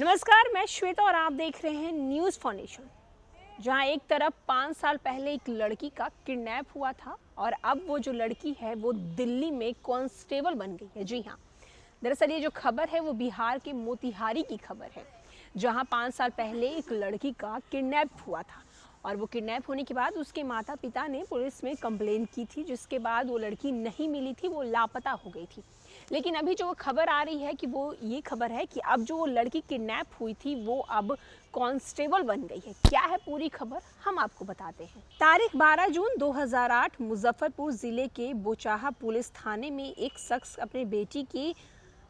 नमस्कार, मैं श्वेता और आप देख रहे हैं न्यूज़ फॉर नेशन। जहां एक तरफ 5 साल पहले एक लड़की का किडनैप हुआ था और अब वो जो लड़की है वो दिल्ली में कांस्टेबल बन गई है। जी हाँ, दरअसल ये जो खबर है वो बिहार के मोतिहारी की खबर है, जहां 5 साल पहले एक लड़की का किडनैप हुआ था और वो किडनैप होने के बाद उसके माता पिता ने पुलिस में कंप्लेन की थी, जिसके बाद वो लड़की नहीं मिली थी, वो लापता हो गई थी। लेकिन अभी जो खबर आ रही है कि वो ये खबर है कि अब जो वो लड़की किडनैप हुई थी वो अब कांस्टेबल बन गई है। क्या है पूरी खबर, हम आपको बताते हैं। तारीख 12 जून 2008 मुजफ्फरपुर जिले के बोचाहा पुलिस थाने में एक शख्स अपने बेटी की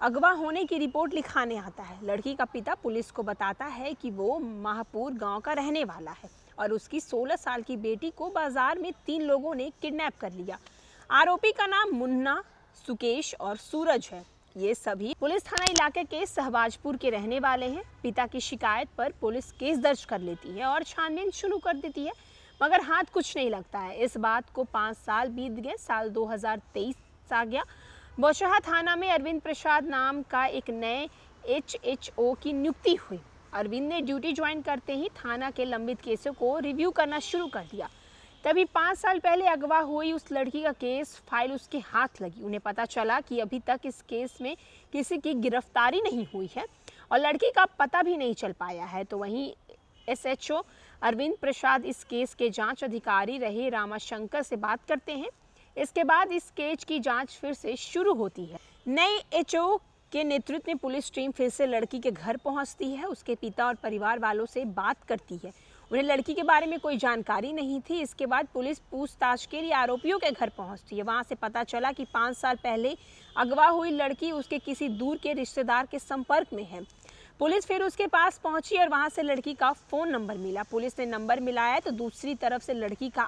अगवा होने की रिपोर्ट लिखाने आता है। लड़की का पिता पुलिस को बताता है कि वो माहपुर गांव का रहने वाला है और उसकी 16 साल की बेटी को बाजार में 3 लोगों ने किडनैप कर लिया। आरोपी का नाम मुन्ना, सुकेश और सूरज है। ये सभी पुलिस थाना इलाके के सहबाजपुर के रहने वाले हैं। पिता की शिकायत पर पुलिस केस दर्ज कर लेती है और छानबीन शुरू कर देती है, मगर हाथ कुछ नहीं लगता है। इस बात को 5 साल बीत गए। साल 2023 आ गया। बोचाहा थाना में अरविंद प्रसाद नाम का एक नए HHO की नियुक्ति हुई। अरविंद ने ड्यूटी ज्वाइन करते ही थाना के लंबित केसों को रिव्यू करना शुरू कर दिया। तभी 5 साल पहले अगवा हुई उस लड़की का केस फाइल उसके हाथ लगी। उन्हें पता चला कि अभी तक इस केस में किसी की गिरफ्तारी नहीं हुई है और लड़की का पता भी नहीं चल पाया है। तो वहीं SHO अरविंद प्रसाद इस केस के जांच अधिकारी रहे रामाशंकर से बात करते हैं। इसके बाद इस केस की जांच फिर से शुरू होती है। नए HO के नेतृत्व में पुलिस टीम फिर से लड़की के घर पहुंचती है, उसके पिता और परिवार वालों से बात करती है। उन्हें लड़की के बारे में कोई जानकारी नहीं थी। इसके बाद पुलिस पूछताछ के लिए आरोपियों के घर पहुंचती है। वहां से पता चला कि 5 साल पहले अगवा हुई लड़की उसके किसी दूर के रिश्तेदार के संपर्क में है। पुलिस फिर उसके पास पहुंची और वहां से लड़की का फोन नंबर मिला। पुलिस ने नंबर मिलाया तो दूसरी तरफ से लड़की का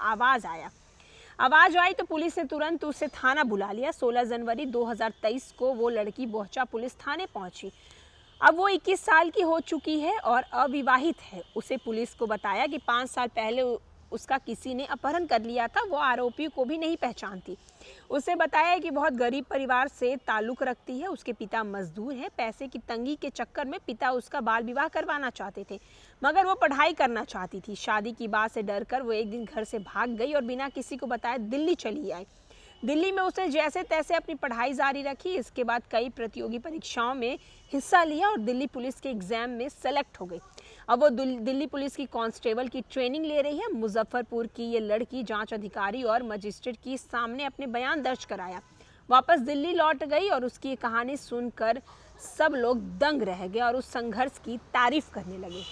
आवाज आई तो पुलिस ने तुरंत उसे थाना बुला लिया। 16 जनवरी 2023 को वो लड़की बोहचा पुलिस थाने पहुंची। अब वो 21 साल की हो चुकी है और अविवाहित है। उसे पुलिस को बताया कि 5 साल पहले उसका किसी ने अपहरण कर लिया था। वो आरोपी को भी नहीं पहचानती। उसे बताया कि बहुत गरीब परिवार से ताल्लुक रखती है। उसके पिता मजदूर हैं। पैसे की तंगी के चक्कर में पिता उसका बाल विवाह करवाना चाहते थे, मगर वो पढ़ाई करना चाहती थी। शादी की बात से डरकर वो एक दिन घर से भाग गई और बिना किसी को बताए दिल्ली चली आई। दिल्ली में उसने जैसे तैसे अपनी पढ़ाई जारी रखी। इसके बाद कई प्रतियोगी परीक्षाओं में हिस्सा लिया और दिल्ली पुलिस के एग्जाम में सेलेक्ट हो गई। अब वो दिल्ली पुलिस की कांस्टेबल की ट्रेनिंग ले रही है। मुजफ्फरपुर की ये लड़की जांच अधिकारी और मजिस्ट्रेट के सामने अपने बयान दर्ज कराया, वापस दिल्ली लौट गई और उसकी कहानी सुनकर सब लोग दंग रह गए और उस संघर्ष की तारीफ करने लगे।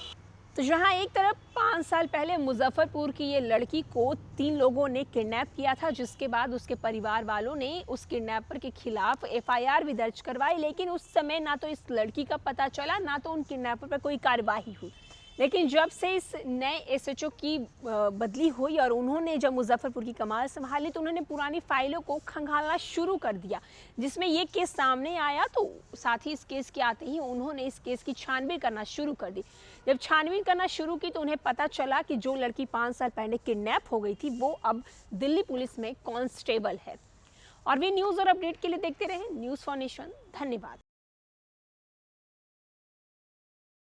तो जहां एक तरफ 5 साल पहले मुजफ्फरपुर की ये लड़की को 3 लोगों ने किडनैप किया था, जिसके बाद उसके परिवार वालों ने उस किडनैपर के खिलाफ FIR भी दर्ज करवाई, लेकिन उस समय ना तो इस लड़की का पता चला, ना तो उन किडनैपर पर कोई कार्रवाई हुई। लेकिन जब से इस नए SHO की बदली हुई और उन्होंने जब मुजफ्फरपुर की कमान संभाली तो उन्होंने पुरानी फाइलों को खंगालना शुरू कर दिया, जिसमें ये केस सामने आया। तो साथ ही इस केस के आते ही उन्होंने इस केस की छानबीन करना शुरू कर दी। जब छानबीन करना शुरू की तो उन्हें पता चला कि जो लड़की 5 साल पहले किडनैप हो गई थी वो अब दिल्ली पुलिस में कांस्टेबल है। और भी न्यूज़ और अपडेट के लिए देखते रहें न्यूज़ फॉर नेशन। धन्यवाद।